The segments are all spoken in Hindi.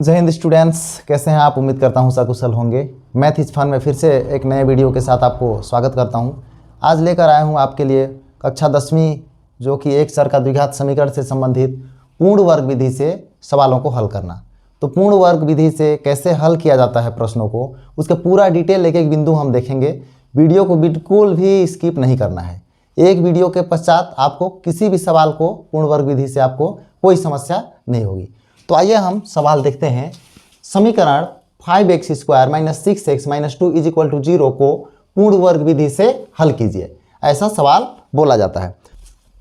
जय हिंद स्टूडेंट्स, कैसे हैं आप? उम्मीद करता हूं सकुशल होंगे। मैथ इज फन में फिर से एक नए वीडियो के साथ आपको स्वागत करता हूं। आज लेकर आया हूं आपके लिए कक्षा 10वीं जो कि एक चर का द्विघात समीकरण से संबंधित पूर्ण वर्ग विधि से सवालों को हल करना। तो पूर्ण वर्ग विधि से कैसे हल किया जाता है प्रश्नों को, उसके पूरा डिटेल एक एक बिंदु हम देखेंगे। वीडियो को बिल्कुल भी स्किप नहीं करना है। एक वीडियो के पश्चात आपको किसी भी सवाल को पूर्ण वर्ग विधि से आपको कोई समस्या नहीं होगी। तो आइए हम सवाल देखते हैं। समीकरण 5x² - 6x - 2 = 0 को पूर्ण वर्ग विधि से हल कीजिए, ऐसा सवाल बोला जाता है।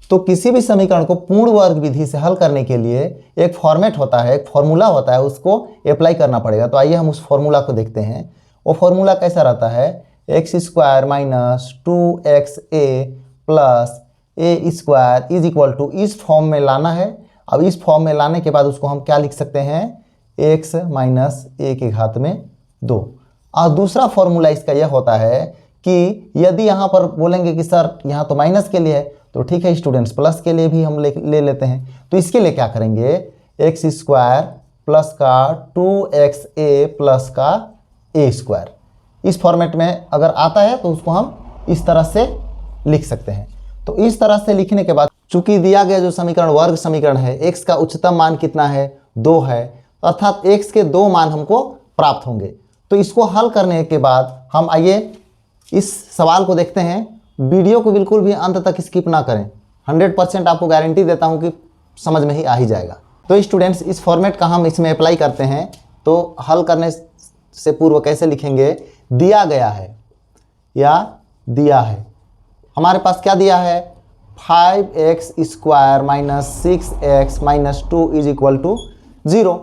तो किसी भी समीकरण को पूर्ण वर्ग विधि से हल करने के लिए एक फॉर्मेट होता है, एक फॉर्मूला होता है, उसको अप्लाई करना पड़ेगा। तो आइए हम उस फॉर्मूला को देखते हैं। वो फॉर्मूला कैसा रहता है? x² - 2xa + a² इस फॉर्म में लाना है। अब इस फॉर्म में लाने के बाद उसको हम क्या लिख सकते हैं? x - a⁻2। और दूसरा फॉर्मूला इसका यह होता है कि यदि यहाँ पर बोलेंगे कि सर यहाँ तो माइनस के लिए है, तो ठीक है स्टूडेंट्स, प्लस के लिए भी हम ले लेते हैं। तो इसके लिए क्या करेंगे? x² प्लस का 2xa प्लस का a²। इस फॉर्मेट में अगर आता है तो उसको हम इस तरह से लिख सकते हैं। तो इस तरह से लिखने के बाद चूंकि दिया गया जो समीकरण वर्ग समीकरण है, x का उच्चतम मान कितना है? 2 है, अर्थात x के 2 मान हमको प्राप्त होंगे। तो इसको हल करने के बाद हम आइए इस सवाल को देखते हैं। वीडियो को बिल्कुल भी अंत तक स्किप ना करें, 100% आपको गारंटी देता हूं कि समझ में ही आ ही जाएगा। तो स्टूडेंट्स, इस फॉर्मेट का हम इसमें अप्लाई करते हैं। तो हल करने से पूर्व कैसे लिखेंगे? दिया गया है या दिया है, हमारे पास क्या दिया है? 5x² - 6x - 2 = 0।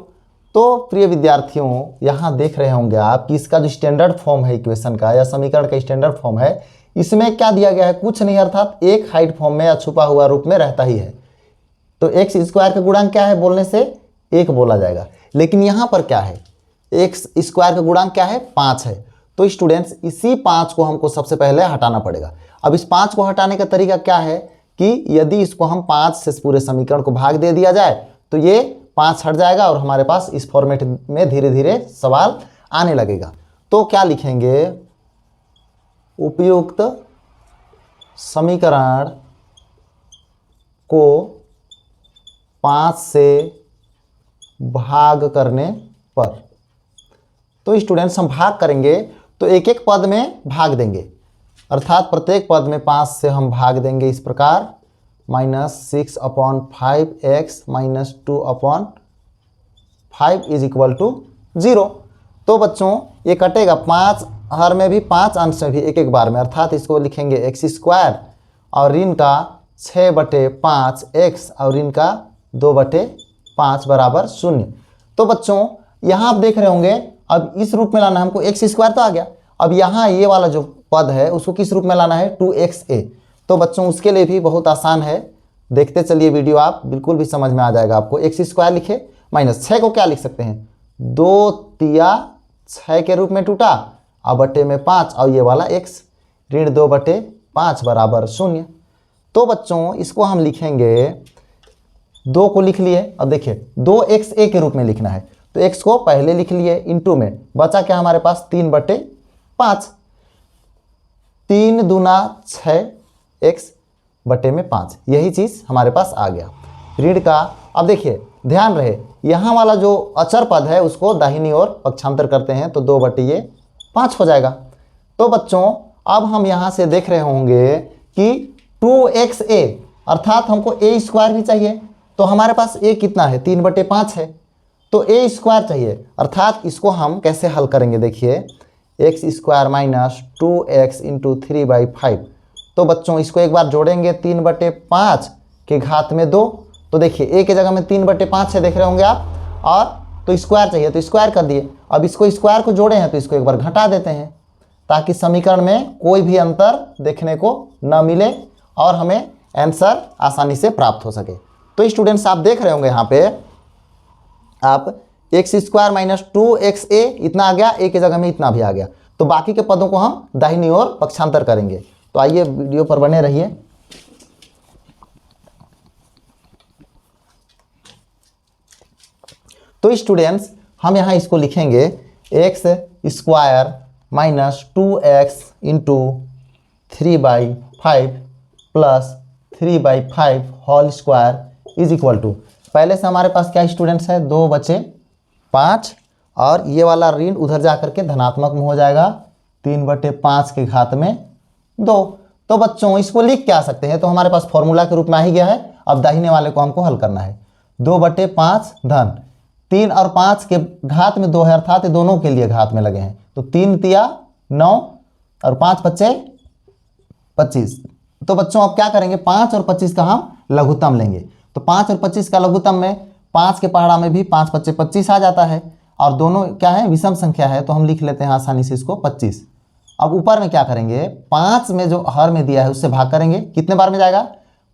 तो प्रिय विद्यार्थियों, यहाँ देख रहे होंगे आप कि इसका जो स्टैंडर्ड फॉर्म है इक्वेशन का या समीकरण का स्टैंडर्ड फॉर्म है, इसमें क्या दिया गया है? कुछ नहीं, अर्थात एक हाइड फॉर्म में या छुपा हुआ रूप में रहता ही है। तो x² का गुणांक क्या है? बोलने से 1 बोला जाएगा। लेकिन यहाँ पर क्या है? x² का गुणांक क्या है? 5 है। तो स्टूडेंट्स, इसी 5 को हमको सबसे पहले हटाना पड़ेगा। अब इस 5 को हटाने का तरीका क्या है कि यदि इसको हम 5 से पूरे समीकरण को भाग दे दिया जाए तो ये 5 हट जाएगा और हमारे पास इस फॉर्मेट में धीरे धीरे सवाल आने लगेगा। तो क्या लिखेंगे? उपयुक्त समीकरण को 5 से भाग करने पर, तो स्टूडेंट्स हम भाग करेंगे तो एक एक पद में भाग देंगे, अर्थात प्रत्येक पद में 5 से हम भाग देंगे इस प्रकार। -6/5x - 2/5 = 0। तो बच्चों ये कटेगा, 5 हर में भी 5 अंश में भी एक एक बार में, अर्थात इसको लिखेंगे x² और ऋण का 6/5x और ऋण का 2/5 बराबर 0। तो बच्चों यहाँ आप देख रहे होंगे, अब इस रूप में लाना हमको, x² तो आ गया। अब यहाँ ये वाला जो पद है उसको किस रूप में लाना है? 2xa। तो बच्चों उसके लिए भी बहुत आसान है, देखते चलिए वीडियो, आप बिल्कुल भी समझ में आ जाएगा आपको। x² लिखे माइनस 6 को क्या लिख सकते हैं? 2 तिया 6 के रूप में टूटा और बटे में 5 और ये वाला x, ऋण 2/5 बराबर 0। तो बच्चों इसको हम लिखेंगे, 2 को लिख लिए। अब देखिए 2xa के रूप में लिखना है, तो x को पहले लिख लिए, इंटू में बचा क्या हमारे पास? 3/5, 3 दूना 6 x बटे में 5, यही चीज़ हमारे पास आ गया। ऋण का, अब देखिए ध्यान रहे, यहाँ वाला जो अचर पद है उसको दाहिनी ओर पक्षांतर करते हैं तो 2/5 हो जाएगा। तो बच्चों अब हम यहाँ से देख रहे होंगे कि 2xa, अर्थात हमको a² भी चाहिए। तो हमारे पास a कितना है? 3/5 है, तो a² चाहिए, अर्थात इसको हम कैसे हल करेंगे? देखिए x² - 2x × 3/5। तो बच्चों इसको एक बार जोड़ेंगे, 3/5 के घात में 2। तो देखिए a के जगह में 3/5 है, देख रहे होंगे आप, और तो स्क्वायर चाहिए तो स्क्वायर कर दिए। अब इसको स्क्वायर को जोड़े हैं तो इसको एक बार घटा देते हैं ताकि समीकरण में कोई भी अंतर देखने को न मिले और हमें आंसर आसानी से प्राप्त हो सके। तो स्टूडेंट्स आप देख रहे होंगे यहाँ पे आप x² - 2xa इतना आ गया, a के जगह में इतना भी आ गया। तो बाकी के पदों को हम दाहिनी ओर पक्षांतर करेंगे। तो आइए वीडियो पर बने रहिए। तो स्टूडेंट्स हम यहाँ इसको लिखेंगे x square minus 2x into 3/5 plus 3/5 whole square is equal to, पहले से हमारे पास क्या स्टूडेंट्स है, 2 बचे 5 और ये वाला ऋण उधर जा करके धनात्मक में हो जाएगा, 3/5 के घात में 2। तो बच्चों इसको लिख क्या सकते हैं, तो हमारे पास फॉर्मूला के रूप में आ ही गया है। अब दाहिने वाले को हमको हल करना है, 2/5 धन 3 और 5 के घात में 2 है, अर्थात दोनों के लिए घात में लगे हैं, तो 3 तिया 9 और 5 बच्चे 25। तो बच्चों अब क्या करेंगे, 5 और 25 का हम लघुत्तम लेंगे, तो 5 और 25 का लघुत्तम में 5 के पहाड़ा में भी 5 बच्चे 25 आ जाता है, और दोनों क्या है, विषम संख्या है, तो हम लिख लेते हैं आसानी से इसको 25। अब ऊपर में क्या करेंगे, 5 में जो हर में दिया है उससे भाग करेंगे, कितने बार में जाएगा,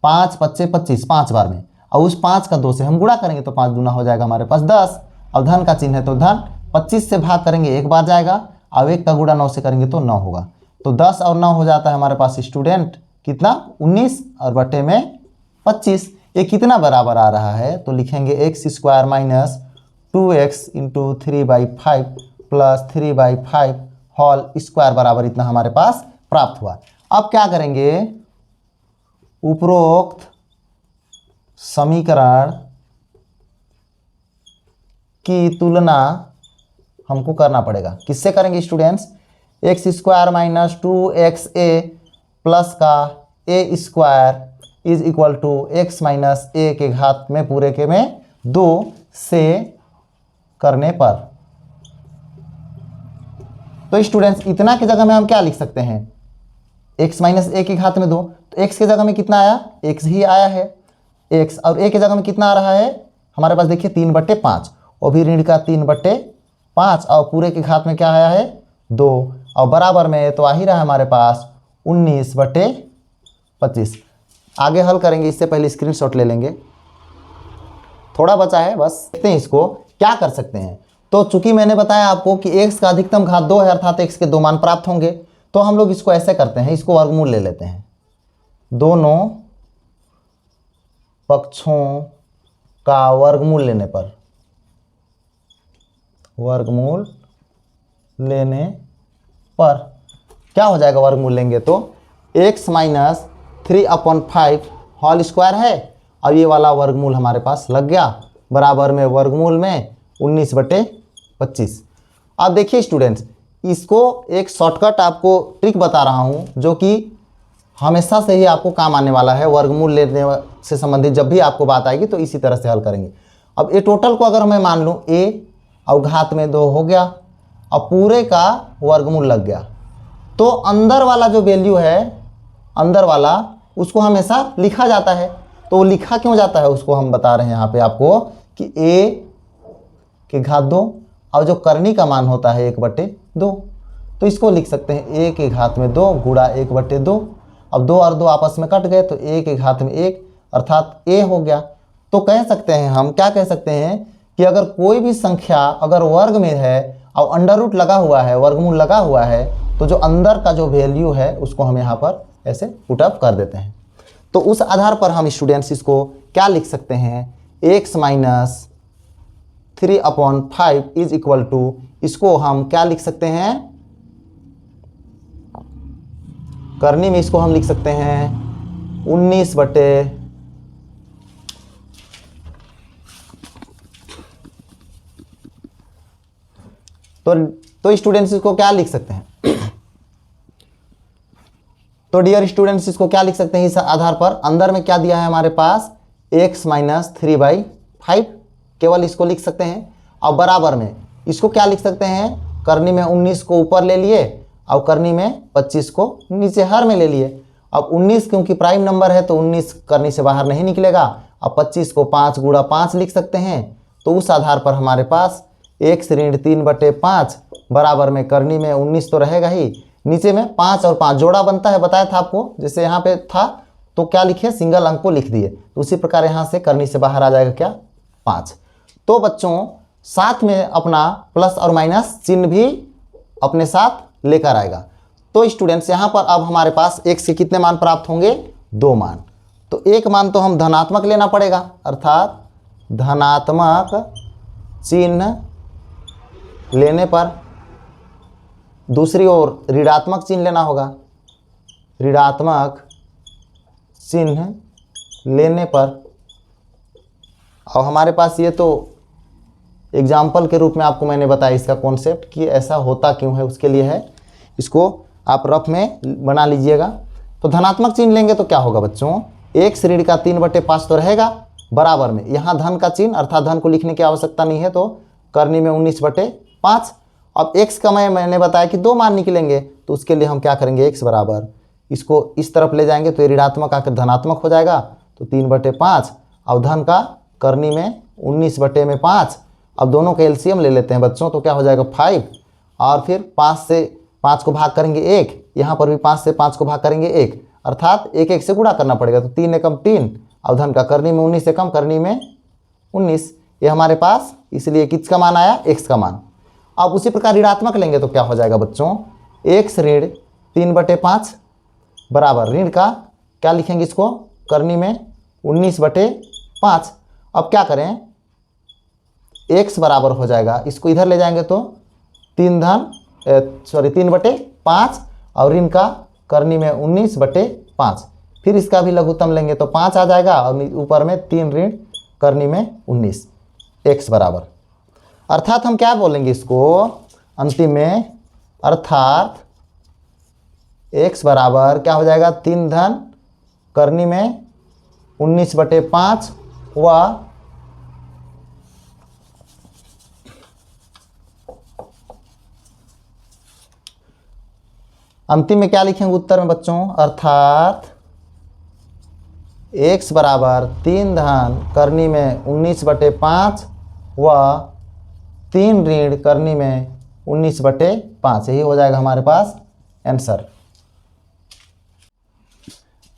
5 बच्चे 25 5 बार में, और उस 5 का 2 से हम गुणा करेंगे तो 5 दूना हो जाएगा हमारे पास 10, और धन का चिन्ह है तो धन, 25 से भाग करेंगे 1 बार जाएगा, और 1 का गुणा 9 से करेंगे तो 9 होगा, तो 10 और 9 हो जाता है हमारे पास स्टूडेंट कितना, 19 और बटे में 25। ये कितना बराबर आ रहा है, तो लिखेंगे x square minus 2x into 3/5 plus 3/5 whole square बराबर इतना हमारे पास प्राप्त हुआ। अब क्या करेंगे, उपरोक्त समीकरण की तुलना हमको करना पड़ेगा, किससे करेंगे students, X square minus 2xa plus का A square is equal to X minus A के घात में पूरे के में 2 से करने पर। तो स्टूडेंट्स इतना की जगह में हम क्या लिख सकते हैं, x माइनस ए के घात में 2, तो x के जगह में कितना आया, x ही आया है x, और a के जगह में कितना आ रहा है हमारे पास, देखिए 3/5, और भी ऋण का 3/5, और पूरे के घात में क्या आया है 2, और बराबर में तो आ ही रहा है हमारे पास 19/25। आगे हल करेंगे, इससे पहले स्क्रीनशॉट ले लेंगे, थोड़ा बचा है बस, देखते हैं इसको क्या कर सकते हैं। तो चूंकि मैंने बताया आपको कि x का अधिकतम घात 2 है, अर्थात x के 2 मान प्राप्त होंगे, तो हम लोग इसको ऐसे करते हैं, इसको वर्गमूल ले लेते हैं, दोनों पक्षों का वर्गमूल लेने पर, वर्गमूल लेने पर क्या हो जाएगा, वर्गमूल लेंगे तो x माइनस 3/5 होल स्क्वायर है, अब ये वाला वर्गमूल हमारे पास लग गया, बराबर में वर्गमूल में 19/25। अब देखिए स्टूडेंट्स, इसको एक शॉर्टकट आपको ट्रिक बता रहा हूँ, जो कि हमेशा से ही आपको काम आने वाला है, वर्गमूल लेने से संबंधित जब भी आपको बात आएगी तो इसी तरह से हल करेंगे। अब ये टोटल को अगर मैं मान लूँ a और घात में 2 हो गया, अब पूरे का वर्गमूल लग गया, तो अंदर वाला जो वैल्यू है, अंदर वाला उसको हमेशा लिखा जाता है, तो वो लिखा क्यों जाता है उसको हम बता रहे हैं यहाँ पे आपको, कि a के घात 2 और जो करनी का मान होता है 1/2, तो इसको लिख सकते हैं a के घात में 2 गुणा 1/2। अब 2 और 2 आपस में कट गए तो a के घात में 1 अर्थात a हो गया। तो कह सकते हैं हम, क्या कह सकते हैं कि अगर कोई भी संख्या अगर वर्ग में है और अंडर रूट लगा हुआ है, वर्गमूल लगा हुआ है, तो जो अंदर का जो वैल्यू है उसको हम यहाँ पर ऐसे पुट अप कर देते हैं। तो उस आधार पर हम स्टूडेंट्स इसको क्या लिख सकते हैं, x minus 3/5 is equal to, इसको हम क्या लिख सकते हैं, करनी में इसको हम लिख सकते हैं 19/, तो स्टूडेंट्स इसको क्या लिख सकते हैं, तो डियर स्टूडेंट्स इसको क्या लिख सकते हैं, इस आधार पर अंदर में क्या दिया है हमारे पास, x माइनस 3/5, केवल इसको लिख सकते हैं, और बराबर में इसको क्या लिख सकते हैं, करनी में 19 को ऊपर ले लिए और करनी में 25 को नीचे हर में ले लिए। अब 19 क्योंकि प्राइम नंबर है तो 19 करनी से बाहर नहीं निकलेगा, अब 25 को 5 गुणा 5 लिख सकते हैं, तो उस आधार पर हमारे पास x ऋण 3/5 बराबर में करनी में 19 तो रहेगा ही, नीचे में 5 और 5 जोड़ा बनता है, बताया था आपको, जैसे यहाँ पे था तो क्या लिखे, सिंगल अंक को लिख दिए, तो उसी प्रकार यहाँ से करनी से बाहर आ जाएगा क्या, 5। तो बच्चों साथ में अपना प्लस और माइनस चिन्ह भी अपने साथ लेकर आएगा। तो स्टूडेंट्स यहाँ पर अब हमारे पास x के कितने मान प्राप्त होंगे, 2 मान, तो एक मान तो हम धनात्मक लेना पड़ेगा, अर्थात धनात्मक चिन्ह लेने पर दूसरी ओर ऋणात्मक चिन्ह लेना होगा। ऋणात्मक चिन्ह लेने पर, और हमारे पास ये तो एग्जाम्पल के रूप में आपको मैंने बताया इसका कॉन्सेप्ट कि ऐसा होता क्यों है, उसके लिए है। इसको आप रफ में बना लीजिएगा। तो धनात्मक चिन्ह लेंगे तो क्या होगा बच्चों, x ऋण का 3/5 तो रहेगा बराबर में, यहाँ धन का चिन्ह अर्थात धन को लिखने की आवश्यकता नहीं है, तो करनी में 19/5। अब x का मैंने बताया कि 2 मान निकलेंगे, तो उसके लिए हम क्या करेंगे, x बराबर इसको इस तरफ ले जाएंगे तो ये ऋणात्मक आकर धनात्मक हो जाएगा, तो 3/5। अब धन का करनी में 19/5। अब दोनों का एलसीएम ले लेते हैं बच्चों, तो क्या हो जाएगा 5, और फिर 5 से 5 को भाग करेंगे 1, यहाँ पर भी 5 से 5 को भाग करेंगे 1, अर्थात 1 से गुणा करना पड़ेगा, तो 3 एकम 3। अब धन का करनी में 19 एकम करनी में 19, ये हमारे पास इसलिए किसका मान आया, x का मान। अब उसी प्रकार ऋणात्मक लेंगे तो क्या हो जाएगा बच्चों, x ऋण 3/5 बराबर ऋण का क्या लिखेंगे इसको, करनी में 19/5। अब क्या करें, x बराबर हो जाएगा, इसको इधर ले जाएंगे तो 3/5 और ऋण का करनी में 19/5। फिर इसका भी लघुत्तम लेंगे तो 5 आ जाएगा, और ऊपर में 3 ऋण करनी में 19, x बराबर। अर्थात हम क्या बोलेंगे इसको अंतिम में, अर्थात x बराबर क्या हो जाएगा, 3 धन करनी में 19/5 व अंतिम में क्या लिखेंगे उत्तर में बच्चों, अर्थात x बराबर 3 धन करनी में 19/5 व 3 ऋण करनी में 19/5, यही हो जाएगा हमारे पास आंसर।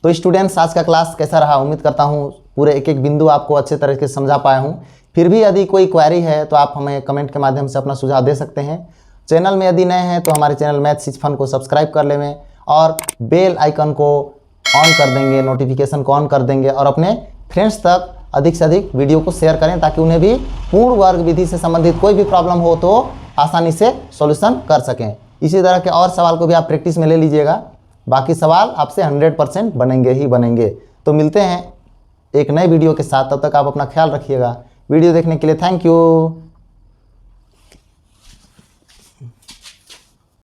तो स्टूडेंट्स, आज का क्लास कैसा रहा, उम्मीद करता हूँ पूरे एक एक बिंदु आपको अच्छे तरीके से समझा पाया हूँ। फिर भी यदि कोई क्वेरी है तो आप हमें कमेंट के माध्यम से अपना सुझाव दे सकते हैं। चैनल में यदि नए हैं तो हमारे चैनल मैथ्स इज फन को सब्सक्राइब कर लें और बेल आइकन को ऑन कर देंगे, नोटिफिकेशन को ऑन कर देंगे, और अपने फ्रेंड्स तक अधिक से अधिक वीडियो को शेयर करें ताकि उन्हें भी पूर्ण वर्ग विधि से संबंधित कोई भी प्रॉब्लम हो तो आसानी से सॉल्यूशन कर सकें। इसी तरह के और सवाल को भी आप प्रैक्टिस में ले लीजिएगा, बाकी सवाल आपसे 100% बनेंगे ही बनेंगे। तो मिलते हैं एक नए वीडियो के साथ, तब तक आप अपना ख्याल रखिएगा। वीडियो देखने के लिए थैंक यू।